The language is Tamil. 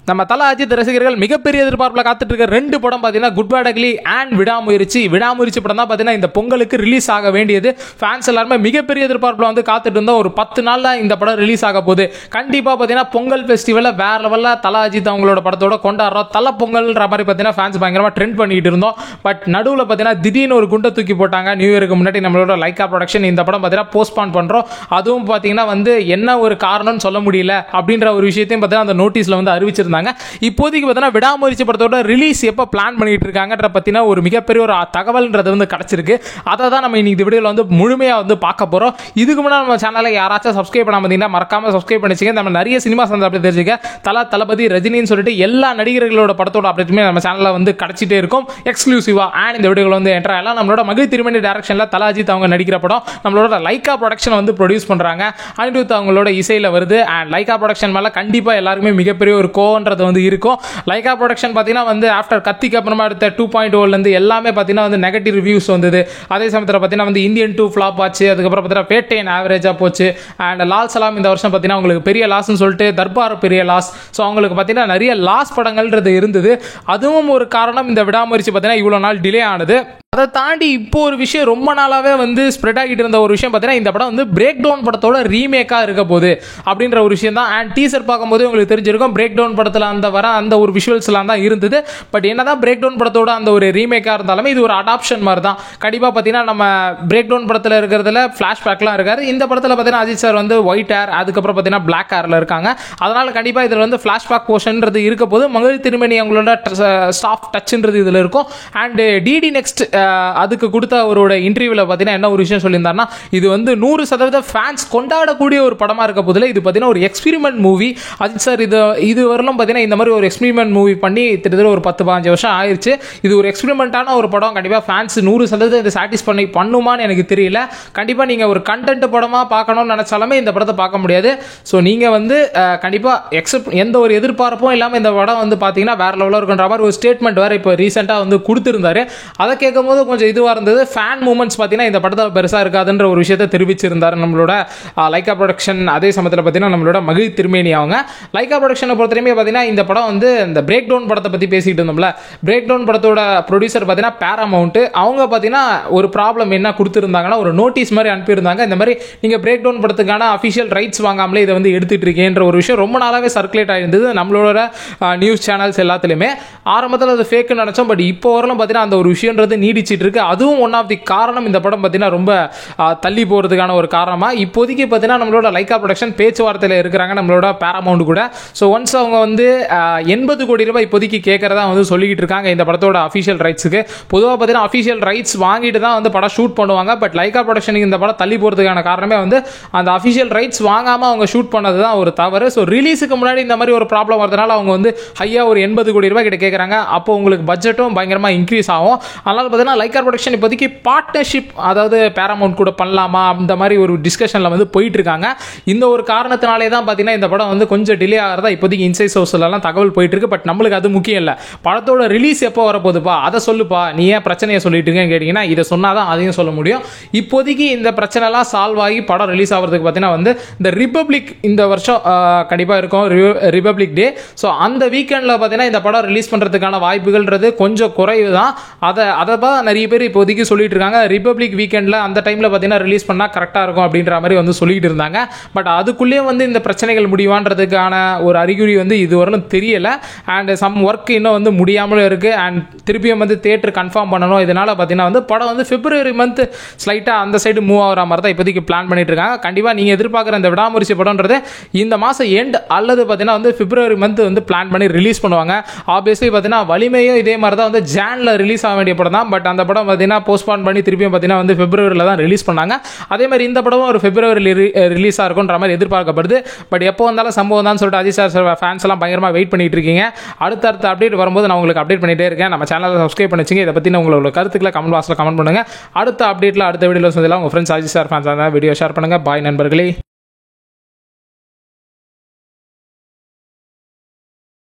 நம்ம தல அஜித் ரசிகர்கள் மிகப்பெரிய எதிர்பார்ப்பில் காத்துட்டு இருக்க 2 படம் பார்த்தீங்கன்னா குட் பேட் அக்லி அண்ட் விடாமுயற்சி படம் தான் பார்த்தீங்கன்னா இந்த பொங்கலுக்கு ரிலீஸ் ஆக வேண்டியது. ஃபேன்ஸ் எல்லாருமே மிகப்பெரிய எதிர்பார்ப்பில் வந்து காத்துட்டு இருந்தோம். ஒரு 10 நாள்ல இந்த படம் ரிலீஸ் ஆக போகுது. கண்டிப்பா பார்த்தீங்கன்னா பொங்கல் ஃபெஸ்டிவலில் வேற லெவலில் தல அஜித் அவங்களோட படத்தோட கொண்டாடுறோம். தல பொங்கல்ன்ற மாதிரி பார்த்தீங்கன்னா ஃபேன்ஸ் பயங்கரமாக ட்ரெண்ட் பண்ணிட்டு இருந்தோம். பட் நடுவில் பார்த்தீங்கன்னா திடீர்னு ஒரு குண்டை தூக்கி போட்டாங்க. நியூ இயருக்கு முன்னாடி நம்மளோட லைக்கா ப்ரொடக்ஷன் இந்த படம் பார்த்தீங்கன்னா போஸ்ட்பான் பண்றோம். அதுவும் பார்த்தீங்கன்னா வந்து என்ன ஒரு காரணம்னு சொல்ல முடியல அப்படின்ற ஒரு விஷயத்தையும் பார்த்தீங்கன்னா அந்த நோட்டீஸ்ல வந்து அறிவிச்சிருந்தாங்க. இப்போதைக்கு பார்த்தீங்கன்னா விடாமுயற்சி படத்தோட ரிலீஸ் எப்போ பிளான் பண்ணிட்டு இருக்காங்கன்ற பத்தின ஒரு மிகப்பெரிய ஒரு தகவல்ன்றது வந்து கிடைச்சிருக்கு. அதை தான் நம்ம இன்னைக்கு வீடியோவில் வந்து முழுமையாக வந்து பார்க்க போறோம். இதுக்கு முன்னாடி நம்ம சேனலை யாராச்சும் சப்ஸ்கிரைப் பண்ணாம இருந்தீங்கன்னா மறக்காம சப்ஸ்கிரைப் பண்ணிச்சுங்க. நம்ம நிறைய சினிமா சந்தை அப்படி தெரிஞ்சுக்க தளபதி ரஜினின்னு சொல்லிட்டு எல்லா நடிகர்களோட படத்தோட அப்டேட்டுமே நம்ம சேனலில் வந்து கிடைச்சிட்டே இருக்கும் எக்ஸ்க்ளூசிவா. அண்ட் இந்த வீடியோவில் வந்து என்ட்ரா எல்லாம் நம்மளோட மகிழ் திருமணி டைரக்ஷன்ல தல அஜித் அவங்க நடிக்கிற படம் நம்மளோட லைக்கா ப்ரொடக்ஷன் வந்து ப்ரொடியூஸ் பண்றாங்க. அனிருத் அவங்களோட இசையில வருது. அண்ட் லைக்கா ப்ரொடக்ஷன் மேல கண்டிப்பா எல்லாருக்குமே மிகப்பெரிய ஒரு கோவன்றது வந்து இருக்கும். லைக்கா ப்ரொடக்ஷன் பார்த்தீங்கன்னா வந்து ஆஃப்டர் கத்திக்கு அப்புறமா எடுத்த 2.0 இருந்து எல்லாமே பார்த்தீங்கன்னா வந்து நெகட்டிவ் ரிவ்யூஸ் வந்தது. அதே சமயத்தில் பார்த்தீங்கன்னா வந்து இந்தியன் 2 ஃபிளாப் ஆச்சு. அதுக்கப்புறம் பார்த்தீங்கன்னா பேட்டைன் ஆவரேஜா போச்சு. அண்ட் லால் சலாம் இந்த வருஷம் பார்த்தீங்கன்னா உங்களுக்கு பெரிய லாஸ்ன்னு சொல்லிட்டு தர்பார் பெரிய லாஸ். ஸோ அவங்களுக்கு பார்த்தீங்கன்னா நிறைய லாஸ் படங்கள்ன்றது இருந்தது. அதுவும் ஒரு காரணம் இந்த விடாமுயற்சி பார்த்தீங்கன்னா இவ்வளோ நாள் டிலே ஆனது. அதை தாண்டி இப்போ ஒரு விஷயம் ரொம்ப நாளாவே வந்து ஸ்ப்ரெட் ஆகிட்டு இருந்த ஒரு விஷயம் பார்த்தீங்கன்னா இந்த படம் வந்து பிரேக் டவுன் படத்தோட ரீமேக்கா இருக்க போகுது அப்படின்ற ஒரு விஷயம் தான். அண்ட் டீசர் பார்க்கும்போது உங்களுக்கு தெரிஞ்சிருக்கும் பிரேக் டவுன் படத்தில் அந்த ஒரு விஷுவல்ஸ்லாம் தான் இருந்தது. பட் என்னதான் பிரேக் டவுன் படத்தோட அந்த ஒரு ரீமேக்கா இருந்தாலுமே இது ஒரு அடாப்ஷன் மாதிரி தான். கண்டிப்பாக பார்த்தீங்கன்னா நம்ம பிரேக் டவுன் படத்தில் இருக்கிறதுல ஃபிளாஷ்பேக்லாம் இருக்காரு. இந்த படத்தில் பார்த்தீங்கன்னா அஜித் சார் வந்து ஒயிட் ஹேர் அதுக்கப்புறம் பார்த்தீங்கன்னா பிளாக் ஹேர்ல இருக்காங்க. அதனால கண்டிப்பாக இதில் வந்து ஃபிளாஷ்பேக் போர்ஷன்றது இருக்க போது மகிழ் திருமணி அவங்களோட சாஃப்ட் டச்ன்றது இதில் இருக்கும். அண்ட் டிடி நெக்ஸ்ட் அதுக்கு கொடுத்த அவரோட இன்டர்வியூல பார்த்தீங்கன்னா என்ன ஒரு விஷயம் சொல்லியிருந்தாருன்னா இது வந்து 100% ஃபேன்ஸ் கொண்டாடக்கூடிய ஒரு படமா இருக்க போதில் இது பார்த்தீங்கன்னா ஒரு எக்ஸ்பெரிமெண்ட் மூவி. அஜித் சார் இது வரலும் பார்த்தீங்கன்னா இந்த மாதிரி ஒரு எக்ஸ்பெரிமெண்ட் மூவி பண்ணி கிட்டத்தட்ட ஒரு 10-15 வருஷம் ஆயிடுச்சு. இது ஒரு எக்ஸ்பெரிமெண்டான ஒரு படம். கண்டிப்பாக ஃபேன்ஸ் 100% இதை சாட்டிஸ்ஃபை பண்ணுமான்னு எனக்கு தெரியல. கண்டிப்பாக நீங்கள் ஒரு கண்டென்ட் படமாக பார்க்கணும்னு நினைச்சாலுமே இந்த படத்தை பார்க்க முடியாது. ஸோ நீங்கள் வந்து கண்டிப்பாக எந்த ஒரு எதிர்பார்ப்பும் இல்லாமல் இந்த படம் வந்து பார்த்தீங்கன்னா வேற லெவலில் இருக்குன்ற மாதிரி ஒரு ஸ்டேட்மெண்ட் வேற இப்போ ரீசெண்டாக வந்து கொடுத்துருந்தாரு. அதை கேட்கும் போது கொஞ்சம் இதுவாக இருந்தது. ஃபேன் மூமெண்ட்ஸ் பார்த்தீங்கன்னா இந்த படத்தில் பெருசாக இருக்காதுன்ற ஒரு விஷயத்தை தெரிவிச்சிருந்தார் நம்மளோட லைக்கா ப்ரொடக்ஷன். அதே சமயத்தில் பார்த்தீங்கன்னா நம்மளோட மகிழ் திருமேனி அவங்க லைக்கா ப்ரொடக்ஷனை பொறுத்தவரையுமே பார்த்தீங்கன்னா இந்த படம் வந்து இந்த பிரேக் டவுன் படத்தை பற்றி பேசிக்கிட்டு இருந்தோம்ல. பிரேக் டவுன் படத்தோட ப்ரொடியூசர் பார்த்தீங்கன்னா பேராமவுண்ட் அவங்க பார்த்தீங்கன்னா ஒரு ப்ராப்ளம் என்ன கொடுத்துருந்தாங்கன்னா ஒரு நோட்டீஸ் மாதிரி அனுப்பியிருந்தாங்க. இந்த மாதிரி நீங்கள் பிரேக் டவுன் படத்துக்கான அஃபிஷியல் ரைட்ஸ் வாங்காமலே இதை வந்து எடுத்துட்டு இருக்கேன்ற ஒரு விஷயம் ரொம்ப நாளாகவே சர்க்குலேட் ஆகிருந்தது நம்மளோட நியூஸ் சேனல்ஸ் எல்லாத்துலேயுமே. ஆரம்பத்தில் அது ஃபேக்குன்னு நினச்சோம். பட் இப்போ வரலாம் பார்த்தீங்கன்னா அந்த ஒரு விஷயன்றது நீடிச்சிட்டு இருக்கு. அதுவும் ஒன் ஆஃப் தி காரணம் இந்த படம் பார்த்தீங்கன்னா ரொம்ப தள்ளி போகிறதுக்கான ஒரு காரணமா இப்போதைக்கு பார்த்தீங்கன்னா நம்மளோட லைக்கா ப்ரொடக்ஷன் பேச்சுவார்த்தையில் இருக்கிறாங்க நம்மளோட பேராமவுண்ட் கூட. ஸோ ஒன்ஸ் அவங்க வந்து 80 கோடி ரூபாய் இப்போதைக்கு கேட்கறதா வந்து சொல்லிக்கிட்டு இருக்காங்க இந்த படத்தோட அஃபிஷியல் ரைட்ஸுக்கு. பொதுவாக பார்த்தீங்கன்னா அஃபிஷியல் ரைட்ஸ் வாங்கிட்டு தான் வந்து படம் ஷூட் பண்ணுவாங்க. பட் லைக்கா ப்ரொடக்ஷனுக்கு இந்த படம் தள்ளி போகிறதுக்கான காரணமே வந்து அந்த அஃபிஷியல் ரைட்ஸ் வாங்காமல் அவங்க ஷூட் பண்ணது தான் ஒரு தவறு. ஸோ ரிலீஸுக்கு முன்னாடி இந்த மாதிரி ஒரு ப்ராப்ளம் வரதுனால அவங்க வந்து ஹையா ஒரு 80 கோடி ரூபாய் கிட்ட கேட்குறாங்க. அப்போ உங்களுக்கு பட்ஜெட்டும் பயங்கரமாக இன்க்ரீஸ் ஆகும். அதனால பார்த்தீங்கன்னா லைக்கா ப்ரொடக்ஷன் இப்போதைக்கு பார்ட்னர்ஷிப் அதாவது பேராமவுண்ட் கூட பண்ணலாமா அந்த மாதிரி ஒரு டிஸ்கஷனில் வந்து போயிட்டு இருக்காங்க. இந்த ஒரு காரணத்தினாலே தான் பார்த்தீங்கன்னா இந்த படம் வந்து கொஞ்சம் டிலே ஆகிறதா இப்போதைக்கு இன்சைட் சோர்ஸ்லாம் தகவல் போயிட்டு இருக்கு. பட் நம்மளுக்கு அது முக்கியம் இல்லை. படத்தோட ரிலீஸ் எப்போ வரப்போகுதுப்பா அதை சொல்லுப்பா, நீ ஏன் பிரச்சனையை சொல்லிட்டு இருக்கேன்னு கேட்டிங்கன்னா இதை சொன்னாதான் அதையும் சொல்ல முடியும். இப்போதைக்கு இந்த பிரச்சனைலாம் சால்வ் ஆகி படம் ரிலீஸ் ஆகிறதுக்கு பார்த்தீங்கன்னா வந்து இந்த ரிபப்ளிக் இந்த வருஷம் கண்டிப்பாக இருக்கும் ரிபப்ளிக் டே. ஸோ அந்த வீக்கெண்டில் பார்த்தீங்கன்னா இந்த படம் ரிலீஸ் பண்ணுறதுக்கான வாய்ப்புகள்ன்றது கொஞ்சம் குறைவு தான். அதை தான் நிறைய பேர் இப்போதைக்கு சொல்லிட்டு இருக்காங்க. ரிபப்ளிக் வீக்கெண்டில் அந்த டைமில் பார்த்தீங்கன்னா ரிலீஸ் பண்ணால் கரெக்டாக இருக்கும் அப்படின்ற மாதிரி வந்து சொல்லிட்டு இருந்தாங்க. பட் அதுக்குள்ளேயே வந்து இந்த பிரச்சனைகள் முடிவான்றதுக்கான ஒரு அறிகுறி வந்து இதுவரையிலும் தெரியல. அண்ட் சம் ஒர்க் இன்னும் வந்து முடியாமலும் இருக்குது. அண்ட் திருப்பியும் வந்து தியேட்டர் கன்ஃபார்ம் பண்ணணும். இதனால் பார்த்தீங்கன்னா வந்து படம் வந்து பிப்ரவரி மந்த் ஸ்லைட்டாக அந்த சைடு மூவ் ஆகிற மாதிரி தான் இப்போதைக்கு பிளான் பண்ணிட்டு இருக்காங்க. கண்டிப்பாக நீங்கள் எதிர்பார்க்குற இந்த விடாமுயற்சி படம்ன்றது இந்த மாதம் எண்ட் அல்லது பார்த்தீங்கன்னா வந்து பிப்ரவரி மந்த் வந்து பிளான் பண்ணி ரிலீஸ் பண்ணுவாங்க. ஆப்வியஸ்லி பார்த்தீங்கன்னா வலிமையும் இதே மாதிரி தான் வந்து ஜான்ல ரிலீஸ் ஆக வேண்டிய படம் தான். பட் அந்த படம் பார்த்தீங்கன்னா போஸ்ட்பான் பண்ணி திருப்பியும் பார்த்தீங்கன்னா வந்து பிப்ரவரியில் தான் ரிலீஸ் பண்ணாங்க. அதே மாதிரி இந்த படமும் ஒரு பிப்ரவரியில் ரிலீஸ் ஆகுன்ற மாதிரி எதிர்பார்க்கப்படுது. பட் எப்போ வந்தாலும் சம்பவம் தான் சொல்லிட்டு அஜித் சார் ஃபேன்ஸ் எல்லாம் பயங்கரமாக வெயிட் பண்ணிட்டு இருக்கீங்க. அடுத்த அப்டேட் வரும்போது நான் உங்களுக்கு அப்டேட் பண்ணிட்டே இருக்கேன். நம்ம சேனலை சப்ஸ்கிரைப் பண்ணிச்சிங்க. இதை பற்றி உங்களோட கருத்துக்களை கமெண்ட் பாக்ஸில் கமெண்ட் பண்ணுங்க. அடுத்த அப்டேட்டில் அடுத்த வீடியோவில் சந்திக்கலாம். உங்கள் friends Ajith sir fans video share பண்ணுங்க. பாய் நண்பர்களே.